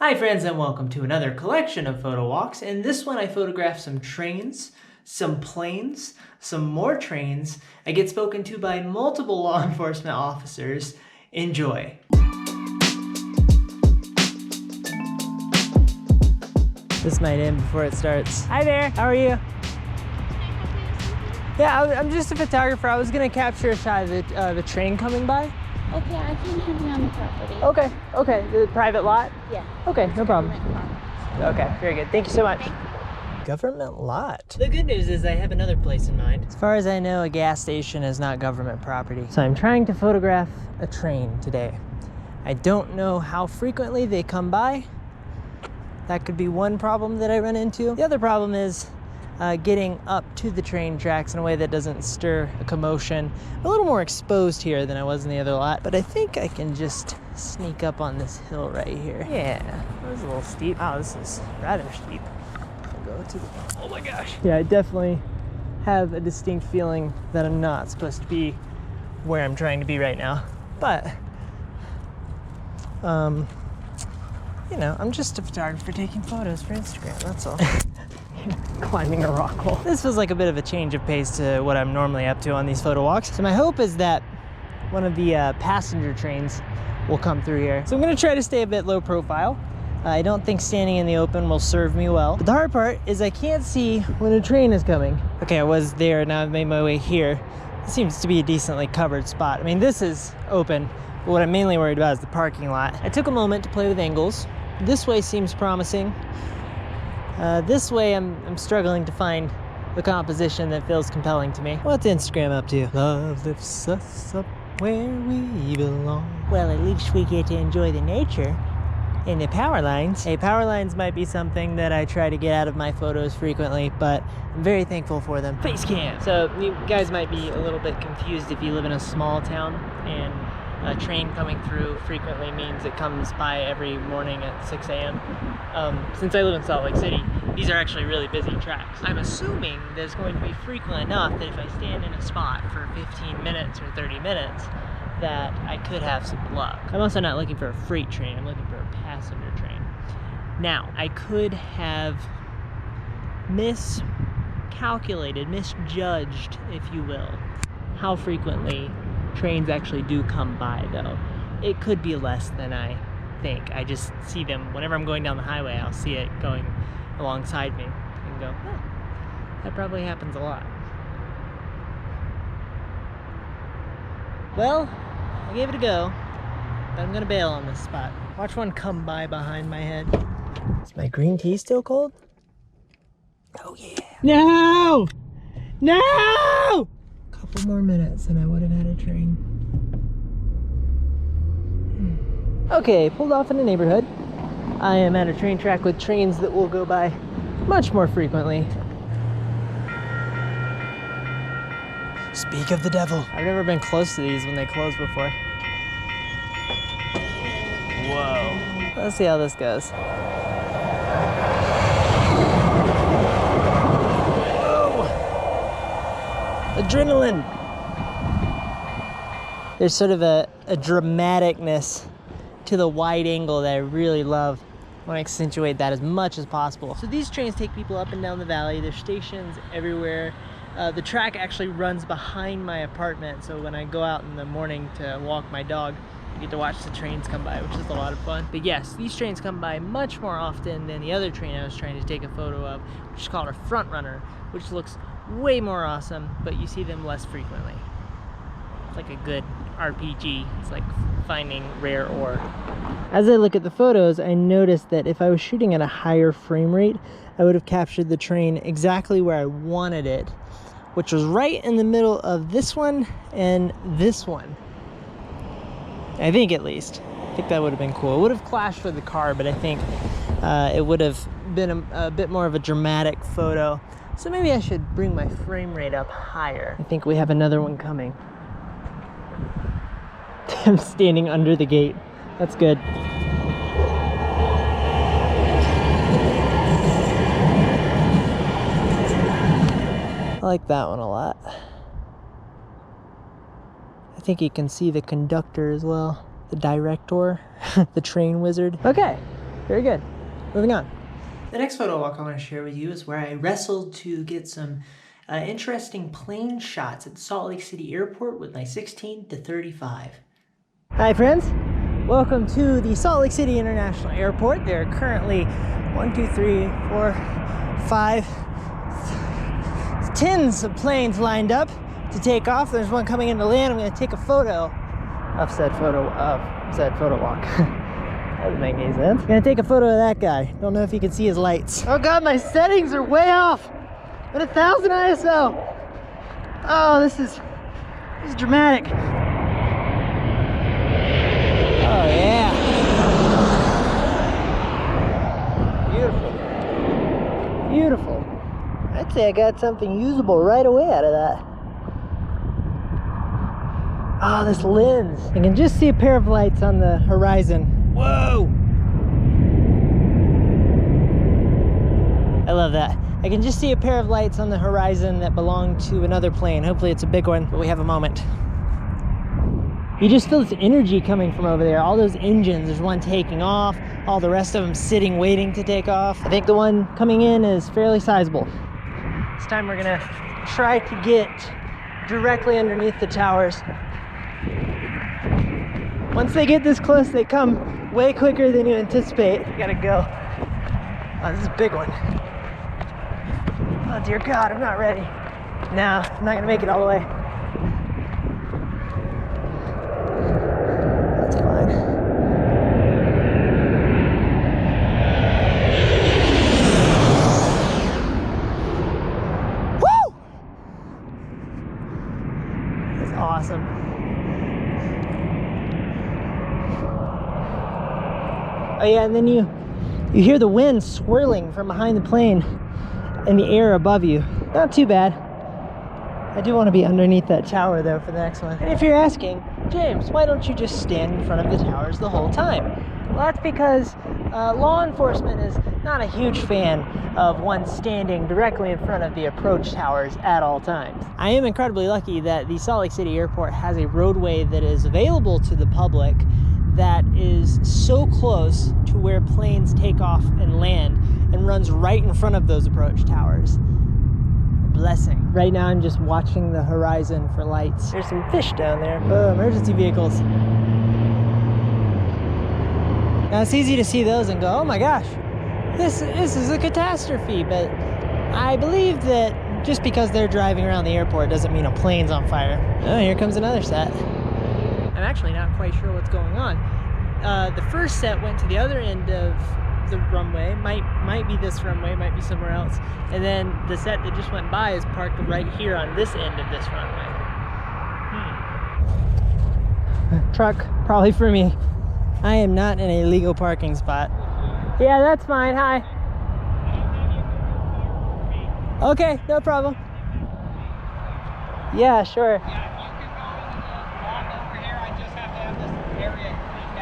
Hi friends, and welcome to another collection of photo walks. In this one I photographed some trains, some planes, some more trains. I get spoken to by multiple law enforcement officers. Enjoy. This might end before it starts. Hi there, how are you? Yeah, I'm just a photographer. I was gonna capture a shot of the train coming by. Okay, I can have you on the property. Okay, the private lot? Yeah. Okay, no problem. Okay, very good. Thank you so much. Government lot. The good news is I have another place in mind. As far as I know, a gas station is not government property. So I'm trying to photograph a train today. I don't know how frequently they come by. That could be one problem that I run into. The other problem is getting up to the train tracks in a way that doesn't stir a commotion. I'm a little more exposed here than I was in the other lot, but I think I can just sneak up on this hill right here. Yeah, that was a little steep. Wow, this is rather steep. I'll go to the, oh my gosh. Yeah, I definitely have a distinct feeling that I'm not supposed to be where I'm trying to be right now. But, you know, I'm just a photographer taking photos for Instagram, that's all. Climbing a rock wall. This was like a bit of a change of pace to what I'm normally up to on these photo walks. So my hope is that one of the passenger trains will come through here. So I'm gonna try to stay a bit low profile. I don't think standing in the open will serve me well. But the hard part is I can't see when a train is coming. Okay, I was there, now I've made my way here. It seems to be a decently covered spot. I mean, this is open, but what I'm mainly worried about is the parking lot. I took a moment to play with angles. This way seems promising. This way I'm struggling to find the composition that feels compelling to me. What's Instagram up to? Love lifts us up where we belong. Well, at least we get to enjoy the nature and the power lines. Hey, power lines might be something that I try to get out of my photos frequently, but I'm very thankful for them. Face cam. So you guys might be a little bit confused if you live in a small town and a train coming through frequently means it comes by every morning at 6 a.m. Since I live in Salt Lake City, these are actually really busy tracks. I'm assuming that it's going to be frequent enough that if I stand in a spot for 15 minutes or 30 minutes, that I could have some luck. I'm also not looking for a freight train, I'm looking for a passenger train. Now, I could have miscalculated, misjudged, if you will, how frequently trains actually do come by though. It could be less than I think. I just see them whenever I'm going down the highway. I'll see it going alongside me and go, oh, that probably happens a lot. Well, I gave it a go, but I'm gonna bail on this spot. Watch one come by behind my head. Is my green tea still cold? Oh yeah. No! No! Couple more minutes and I would have had a train. Okay, pulled off in the neighborhood. I am at a train track with trains that will go by much more frequently. Speak of the devil. I've never been close to these when they close before. Whoa. Let's see how this goes. Adrenaline. There's sort of a dramaticness to the wide angle that I really love. I want to accentuate that as much as possible. So these trains take people up and down the valley. There's stations everywhere. The track actually runs behind my apartment, so when I go out in the morning to walk my dog, I get to watch the trains come by, which is a lot of fun. But yes, these trains come by much more often than the other train I was trying to take a photo of, which is called a front runner, which looks way more awesome, but you see them less frequently. It's like a good RPG. It's like finding rare ore. As I look at the photos, I noticed that if I was shooting at a higher frame rate, I would have captured the train exactly where I wanted it, which was right in the middle of this one and this one. I think, at least. I think that would have been cool. It would have clashed with the car, but I think it would have been a bit more of a dramatic photo. So maybe I should bring my frame rate up higher. I think we have another one coming. I'm standing under the gate. That's good. I like that one a lot. I think you can see the conductor as well. The director, the train wizard. Okay, Very good. Moving on. The next photo walk I want to share with you is where I wrestled to get some interesting plane shots at Salt Lake City Airport with my 16 to 35. Hi friends, welcome to the Salt Lake City International Airport. There are currently 10s of planes lined up to take off. There's one coming in to land. I'm going to take a photo of said photo walk. That doesn't make any sense. I'm gonna take a photo of that guy. Don't know if you can see his lights. Oh god, my settings are way off. At 1000 ISO. Oh, this is dramatic. Oh yeah. Beautiful. Beautiful. I'd say I got something usable right away out of that. Oh, this lens. I can just see a pair of lights on the horizon. Whoa! I love that. I can just see a pair of lights on the horizon that belong to another plane. Hopefully it's a big one, but we have a moment. You just feel this energy coming from over there. All those engines, there's one taking off, all the rest of them sitting waiting to take off. I think the one coming in is fairly sizable. This time we're gonna try to get directly underneath the towers. Once they get this close, they come way quicker than you anticipate. You gotta go. Oh, this is a big one. Oh dear God, I'm not ready. No, I'm not gonna make it all the way. That's fine. Woo! That's awesome. Oh yeah, and then you hear the wind swirling from behind the plane in the air above you. Not too bad. I do want to be underneath that tower though for the next one. And if you're asking, James, why don't you just stand in front of the towers the whole time? Well, that's because law enforcement is not a huge fan of one standing directly in front of the approach towers at all times. I am incredibly lucky that the Salt Lake City Airport has a roadway that is available to the public that is so close to where planes take off and land and runs right in front of those approach towers. A blessing. Right now I'm just watching the horizon for lights. There's some fish down there. Oh, emergency vehicles. Now it's easy to see those and go, oh my gosh, this is a catastrophe, but I believe that just because they're driving around the airport doesn't mean a plane's on fire. Oh, here comes another set. I'm actually not quite sure what's going on. The first set went to the other end of the runway, might be this runway, might be somewhere else, and then the set that just went by is parked right here on this end of this runway. Truck, probably for me. I am not in a legal parking spot. Yeah, that's fine. Hi. Okay, no problem. Yeah, sure.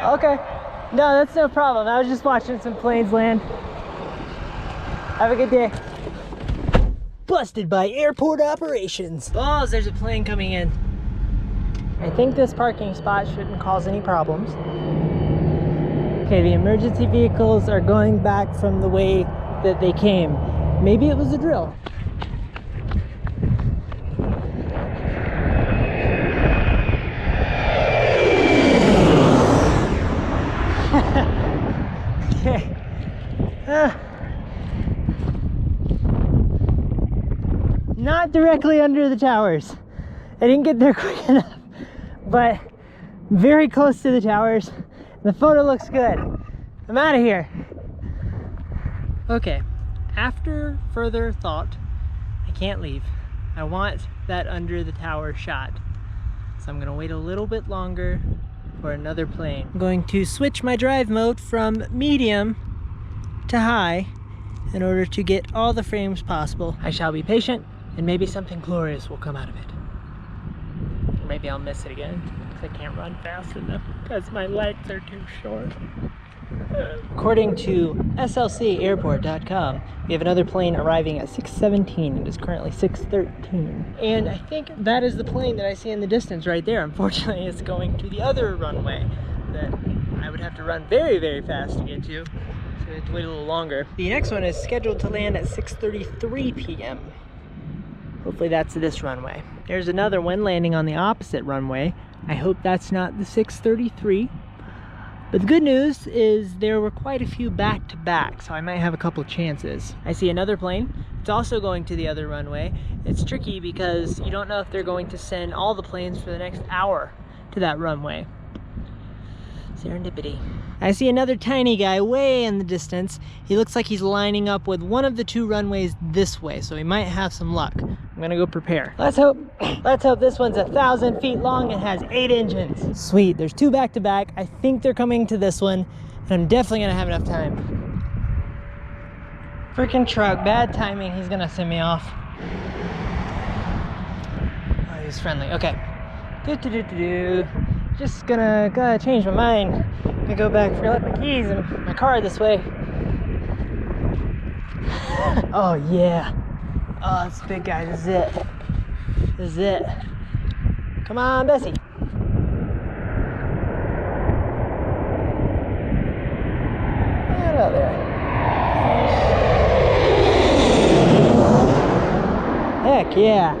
Okay. No, that's no problem. I was just watching some planes land. Have a good day. Busted by airport operations. Oh, there's a plane coming in. I think this parking spot shouldn't cause any problems. Okay, the emergency vehicles are going back from the way that they came. Maybe it was a drill. Okay. Not directly under the towers. I didn't get there quick enough, but very close to the towers. The photo looks good. I'm out of here. Okay, after further thought, I can't leave. I want that under the tower shot. So I'm gonna wait a little bit longer for another plane. I'm going to switch my drive mode from medium to high in order to get all the frames possible. I shall be patient and maybe something glorious will come out of it. Or maybe I'll miss it again because I can't run fast enough because my legs are too short. According to slcairport.com, we have another plane arriving at 6:17. It is currently 6:13. And I think that is the plane that I see in the distance right there. Unfortunately, it's going to the other runway that I would have to run very, very fast to get to. So we have to wait a little longer. The next one is scheduled to land at 6:33 p.m. Hopefully that's this runway. There's another one landing on the opposite runway. I hope that's not the 6:33. But the good news is there were quite a few back-to-back, so I might have a couple chances. I see another plane. It's also going to the other runway. It's tricky because you don't know if they're going to send all the planes for the next hour to that runway. Serendipity. I see another tiny guy way in the distance. He looks like he's lining up with one of the two runways this way, so he might have some luck. I'm gonna go prepare. Let's hope this one's 1,000 feet long and has 8 engines. Sweet, there's 2 back-to-back. I think they're coming to this one, and I'm definitely gonna have enough time. Freaking truck, bad timing. He's gonna send me off. Oh, he's friendly, okay. Just gonna change my mind. I'm gonna go back, forgot my keys and my car this way. Oh yeah. Oh, this big guy, this is it. This is it. Come on, Bessie. Get out there. Heck yeah.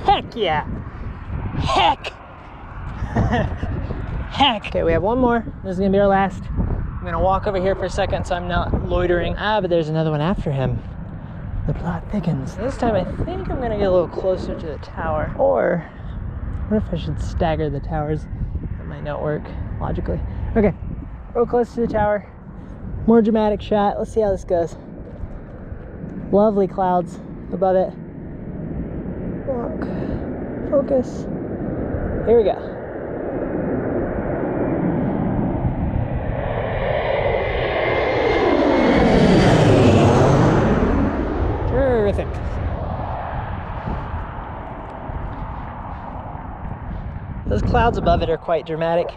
Heck yeah. Heck! Heck! Okay, we have one more. This is gonna be our last. I'm gonna walk over here for a second so I'm not loitering. Ah, but there's another one after him. The plot thickens. This time I think I'm gonna get a little closer to the tower. Or, what if I should stagger the towers? That might not work logically. Okay, real close to the tower. More dramatic shot. Let's see how this goes. Lovely clouds above it. Walk. Focus. Here we go. Terrific. Those clouds above it are quite dramatic.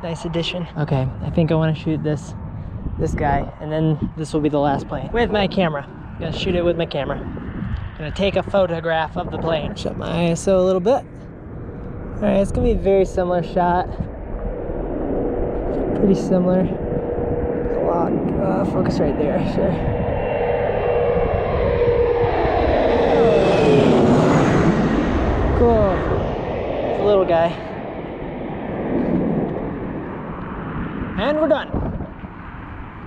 Nice addition. Okay, I think I want to shoot this guy, and then this will be the last plane with my camera. I'm gonna shoot it with my camera. I'm gonna take a photograph of the plane. Shut my ISO a little bit. All right, it's gonna be a very similar shot. Pretty similar. Lock, focus right there, sure. Cool. It's a little guy. And we're done.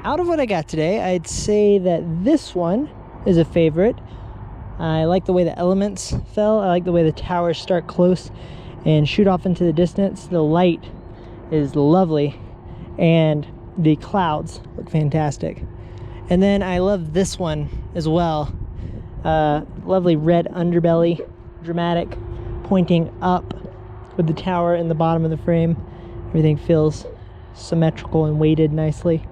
Out of what I got today, I'd say that this one is a favorite. I like the way the elements fell. I like the way the towers start close and shoot off into the distance. The light is lovely and the clouds look fantastic. And then I love this one as well. Lovely red underbelly, dramatic, pointing up with the tower in the bottom of the frame. Everything feels symmetrical and weighted nicely.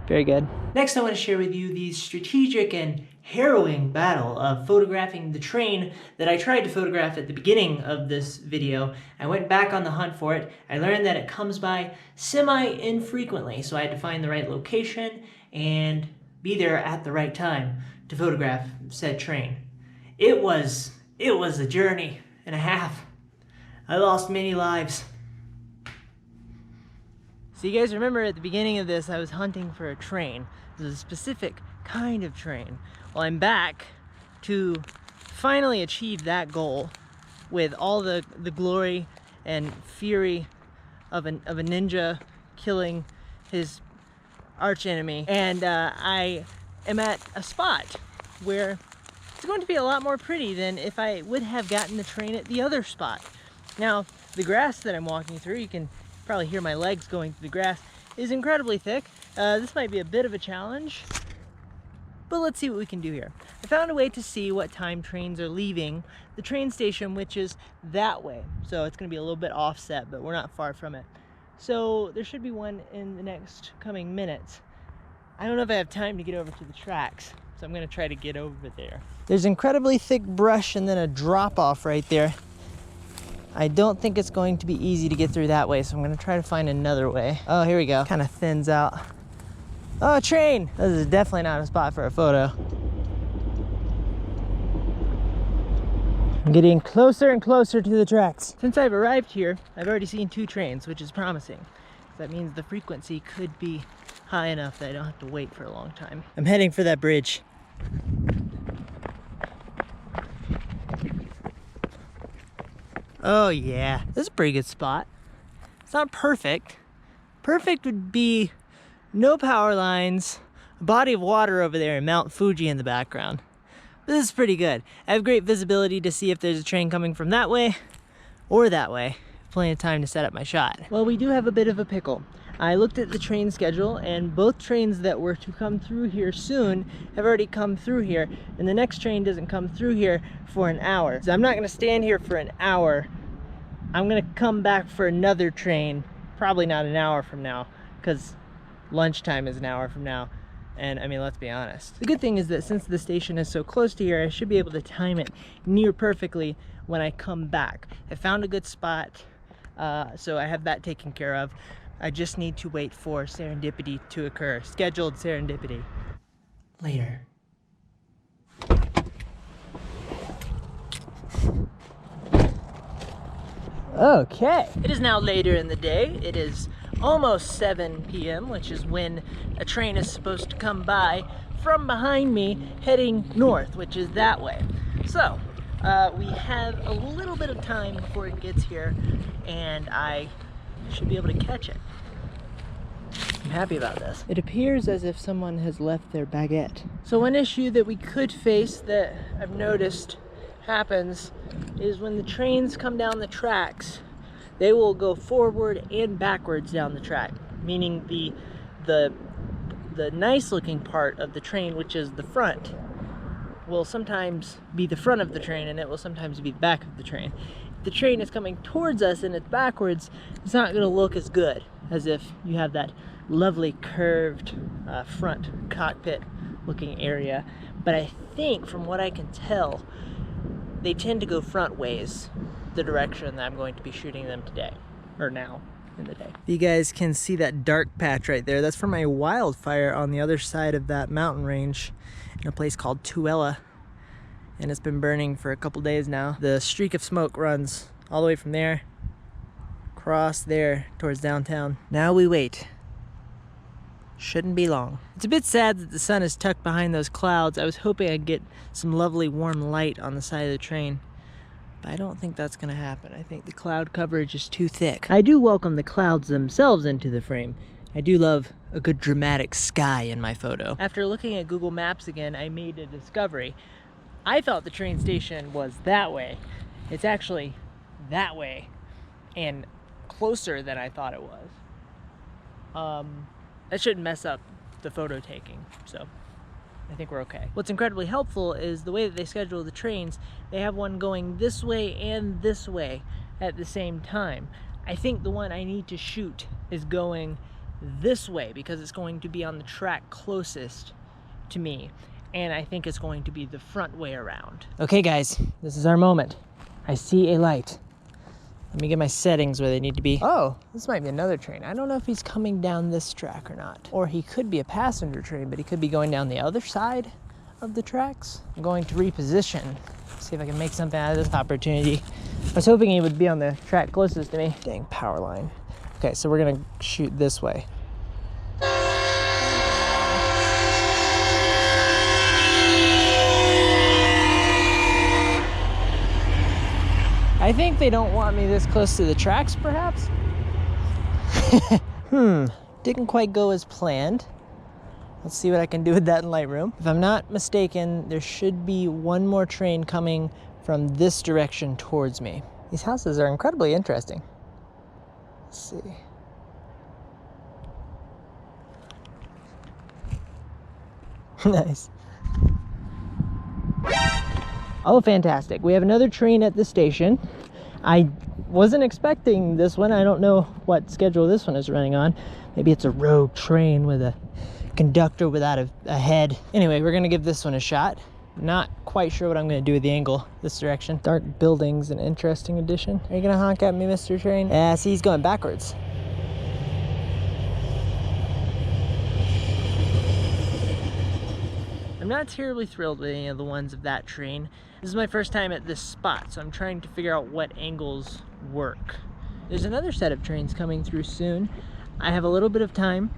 Very good. Next, I want to share with you the strategic and harrowing battle of photographing the train that I tried to photograph at the beginning of this video. I went back on the hunt for it. I learned that it comes by semi-infrequently, so I had to find the right location and be there at the right time to photograph said train. It was a journey and a half. I lost many lives. So you guys remember at the beginning of this, I was hunting for a train. It was a specific kind of train. Well, I'm back to finally achieve that goal with all the glory and fury of a ninja killing his arch enemy. And I am at a spot where it's going to be a lot more pretty than if I would have gotten the train at the other spot. Now, the grass that I'm walking through, you can probably hear my legs going through the grass, is incredibly thick. This might be a bit of a challenge, but let's see what we can do here. I found a way to see what time trains are leaving the train station, which is that way. So it's gonna be a little bit offset, but we're not far from it. So there should be one in the next coming minutes. I don't know if I have time to get over to the tracks, so I'm gonna try to get over there. There's incredibly thick brush and then a drop off right there. I don't think it's going to be easy to get through that way, so I'm gonna try to find another way. Oh, here we go. Kind of thins out. Oh, a train! This is definitely not a spot for a photo. I'm getting closer and closer to the tracks. Since I've arrived here, I've already seen 2 trains, which is promising. That means the frequency could be high enough that I don't have to wait for a long time. I'm heading for that bridge. Oh yeah, this is a pretty good spot. It's not perfect. Perfect would be no power lines, a body of water over there, and Mount Fuji in the background. But this is pretty good. I have great visibility to see if there's a train coming from that way or that way. Plenty of time to set up my shot. Well, we do have a bit of a pickle. I looked at the train schedule, and both trains that were to come through here soon have already come through here, and the next train doesn't come through here for an hour. So I'm not gonna stand here for an hour. I'm gonna come back for another train, probably not an hour from now, because lunchtime is an hour from now. And I mean, let's be honest. The good thing is that since the station is so close to here, I should be able to time it near perfectly when I come back. I found a good spot, so I have that taken care of. I just need to wait for serendipity to occur. Scheduled serendipity. Later. Okay. It is now later in the day. It is almost 7 p.m., which is when a train is supposed to come by from behind me heading north, which is that way. So, we have a little bit of time before it gets here, and I should be able to catch it. I'm happy about this. It appears as if someone has left their baguette. So one issue that we could face that I've noticed happens is when the trains come down the tracks, they will go forward and backwards down the track, meaning the nice looking part of the train, which is the front, will sometimes be the front of the train, and it will sometimes be the back of the train. If the train is coming towards us and it's backwards, it's not going to look as good as if you have that lovely curved front cockpit looking area. But I think from what I can tell, they tend to go front ways, the direction that I'm going to be shooting them today, or now in the day. You guys can see that dark patch right there. That's from a wildfire on the other side of that mountain range in a place called Tuella, and it's been burning for a couple days now. The streak of smoke runs all the way from there across there towards downtown. Now we wait. Shouldn't be long. It's a bit sad that the sun is tucked behind those clouds. I was hoping I'd get some lovely warm light on the side of the train, but I don't think that's gonna happen. I think the cloud coverage is too thick. I do welcome the clouds themselves into the frame. I do love a good dramatic sky in my photo. After looking at Google Maps again, I made a discovery. I thought the train station was that way. It's actually that way and closer than I thought it was. That shouldn't mess up the photo taking, so I think we're okay. What's incredibly helpful is the way that they schedule the trains. They have one going this way and this way at the same time. I think the one I need to shoot is going this way because it's going to be on the track closest to me, and I think it's going to be the front way around. Okay guys, this is our moment. I see a light. Let me get my settings where they need to be. Oh, this might be another train. I don't know if he's coming down this track or not. Or he could be a passenger train, but he could be going down the other side of the tracks. I'm going to reposition, see if I can make something out of this opportunity. I was hoping he would be on the track closest to me. Dang, power line. Okay, so we're gonna shoot this way. I think they don't want me this close to the tracks, perhaps? Didn't quite go as planned. Let's see what I can do with that in Lightroom. If I'm not mistaken, there should be one more train coming from this direction towards me. These houses are incredibly interesting. Let's see. Nice. Oh, fantastic. We have another train at the station. I wasn't expecting this one. I don't know what schedule this one is running on. Maybe it's a rogue train with a conductor without a head. Anyway, we're gonna give this one a shot. Not quite sure what I'm gonna do with the angle this direction. Dark buildings, an interesting addition. Are you gonna honk at me, Mr. Train? Yeah, see, he's going backwards. I'm not terribly thrilled with any of the ones of that train. This is my first time at this spot, so I'm trying to figure out what angles work. There's another set of trains coming through soon. I have a little bit of time.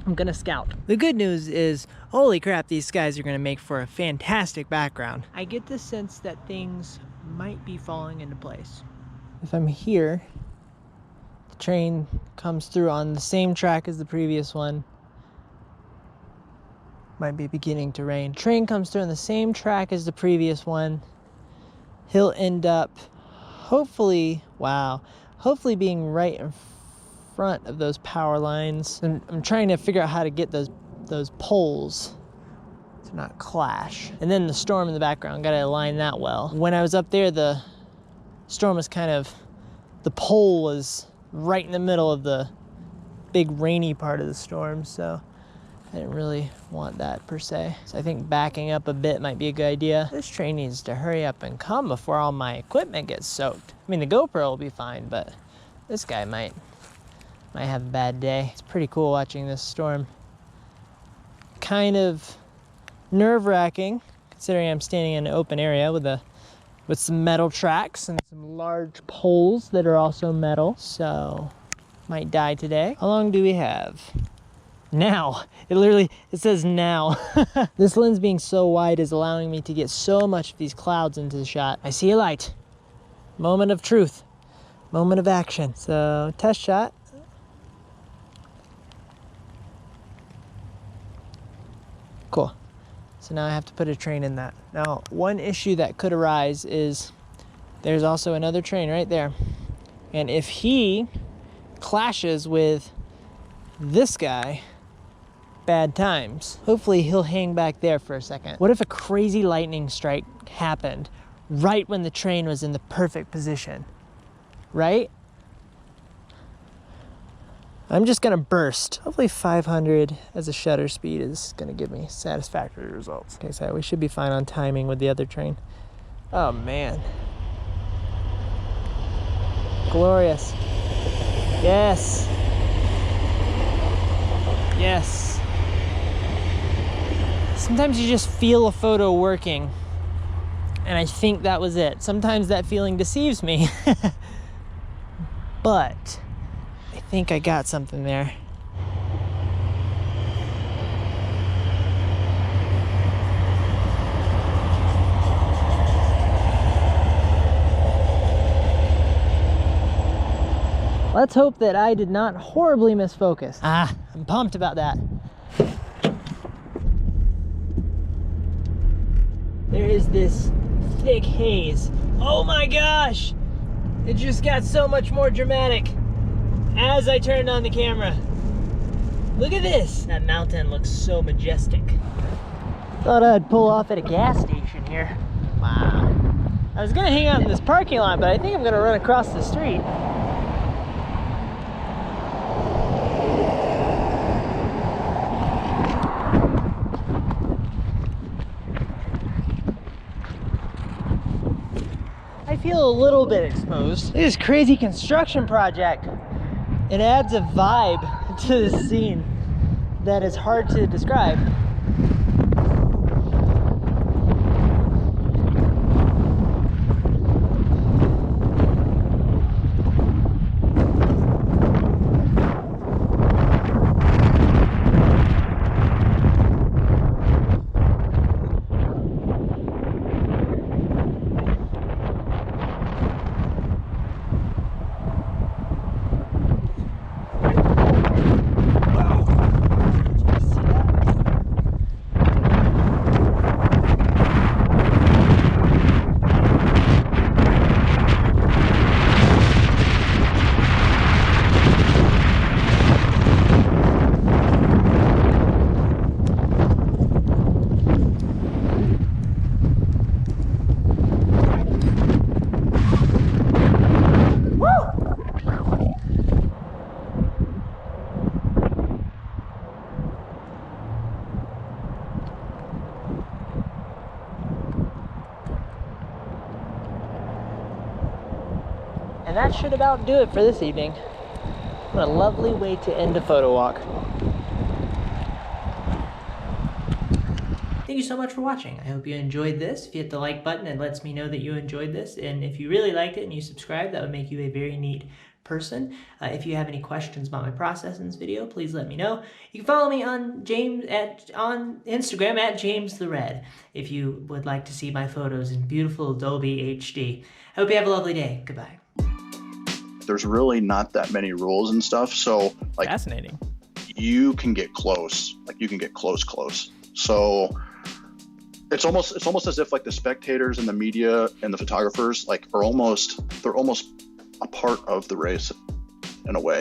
I'm gonna scout. The good news is, holy crap, these skies are gonna make for a fantastic background. I get the sense that things might be falling into place. If I'm here, the train comes through on the same track as the previous one. Might be beginning to rain. Train comes through on the same track as the previous one. He'll end up, hopefully, wow, hopefully being right in front of those power lines. And I'm trying to figure out how to get those poles to not clash. And then the storm in the background, gotta align that well. When I was up there, the storm was the pole was right in the middle of the big rainy part of the storm, so I didn't really want that per se. So I think backing up a bit might be a good idea. This train needs to hurry up and come before all my equipment gets soaked. I mean, the GoPro will be fine, but this guy might have a bad day. It's pretty cool watching this storm. Kind of nerve-wracking, considering I'm standing in an open area with some metal tracks and some large poles that are also metal. So, might die today. How long do we have? Now. It says now. This lens being so wide is allowing me to get so much of these clouds into the shot. I see a light. Moment of truth. Moment of action. So, test shot. Cool. So now I have to put a train in that. Now, one issue that could arise is there's also another train right there. And if he clashes with this guy, bad times. Hopefully he'll hang back there for a second. What if a crazy lightning strike happened right when the train was in the perfect position? Right? I'm just gonna burst. Hopefully 500 as a shutter speed is gonna give me satisfactory results. Okay, so we should be fine on timing with the other train. Oh man. Glorious. Yes. Yes. Sometimes you just feel a photo working, and I think that was it. Sometimes that feeling deceives me, but I think I got something there. Let's hope that I did not horribly misfocus. I'm pumped about that. There is this thick haze. Oh my gosh! It just got so much more dramatic as I turned on the camera. Look at this! That mountain looks so majestic. Thought I'd pull off at a gas station here. Wow. I was gonna hang out in this parking lot, but I think I'm gonna run across the street. I feel a little bit exposed. This crazy construction project. It adds a vibe to the scene that is hard to describe. And that should about do it for this evening. What a lovely way to end a photo walk. Thank you so much for watching. I hope you enjoyed this. If you hit the like button, it lets me know that you enjoyed this. And if you really liked it and you subscribed, that would make you a very neat person. If you have any questions about my process in this video, please let me know. You can follow me on Instagram at James the Red if you would like to see my photos in beautiful Dolby HD. I hope you have a lovely day. Goodbye. There's really not that many rules and stuff, so like Fascinating. You can get close, like you can get close. So it's almost as if like the spectators and the media and the photographers like they're almost a part of the race in a way.